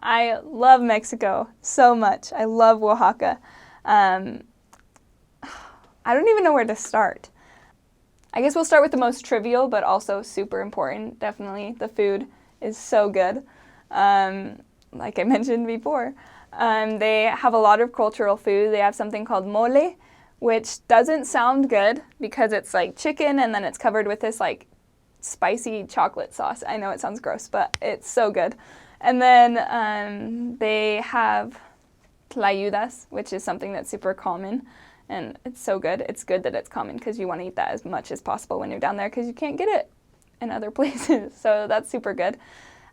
I love Mexico so much. I love Oaxaca. I don't even know where to start. I guess we'll start with the most trivial, but also super important. Definitely, the food is so good. Like I mentioned before, they have a lot of cultural food. They have something called mole, which doesn't sound good because it's like chicken and then it's covered with this like spicy chocolate sauce. I know it sounds gross, but it's so good. And then they have tlayudas, which is something that's super common. And it's so good. It's good that it's common because you want to eat that as much as possible when you're down there because you can't get it in other places. So that's super good.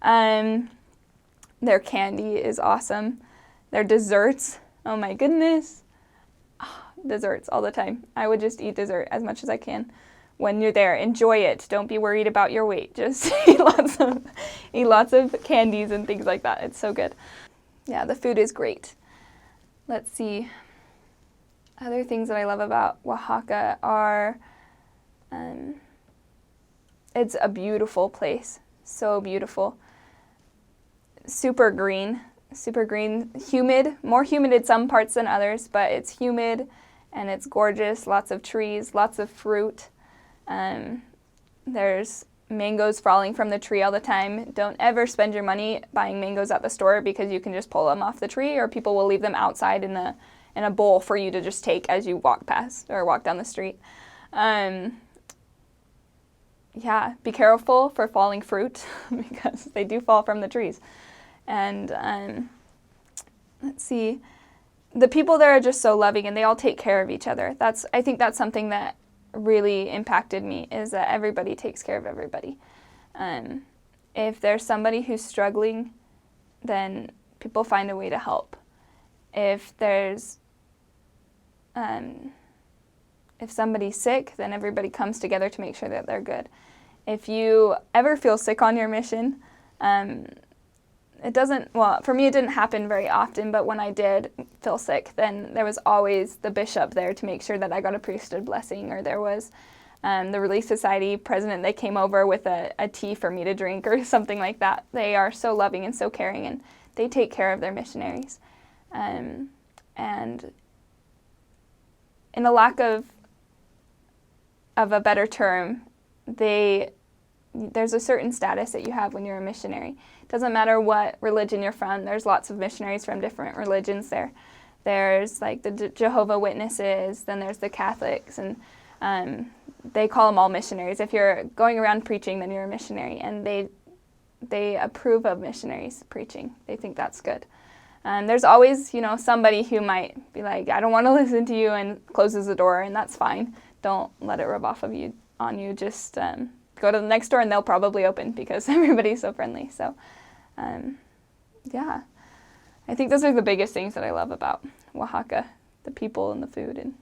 Their candy is awesome. Their desserts, oh my goodness. Desserts all the time. I would just eat dessert as much as I can when you're there. Enjoy it. Don't be worried about your weight. Just eat lots of candies and things like that. It's so good. Yeah, the food is great. Let's see. Other things that I love about Oaxaca are, it's a beautiful place, so beautiful. Super green, humid, more humid in some parts than others, but it's humid and it's gorgeous, lots of trees, lots of fruit. There's mangoes falling from the tree all the time. Don't ever spend your money buying mangoes at the store because you can just pull them off the tree, or people will leave them outside in a bowl for you to just take as you walk past or walk down the street. Yeah, be careful for falling fruit because they do fall from the trees. And let's see, the people there are just so loving and they all take care of each other. I think that's something that really impacted me, is that everybody takes care of everybody. If there's somebody who's struggling, then people find a way to help. If there's if somebody's sick, then everybody comes together to make sure that they're good. If you ever feel sick on your mission, for me it didn't happen very often, but when I did feel sick, then there was always the bishop there to make sure that I got a priesthood blessing, or there was the Relief Society president, they came over with a tea for me to drink or something like that. They are so loving and so caring, and they take care of their missionaries. And in a lack of a better term, there's a certain status that you have when you're a missionary. It doesn't matter what religion you're from. There's lots of missionaries from different religions there. There's like the Jehovah's Witnesses, then there's the Catholics, and they call them all missionaries. If you're going around preaching, then you're a missionary, and they approve of missionaries preaching. They think that's good. There's always, somebody who might be like, I don't want to listen to you, and closes the door, and that's fine. Don't let it rub off on you. Just go to the next door, and they'll probably open because everybody's so friendly. So, yeah, I think those are the biggest things that I love about Oaxaca, the people and the food and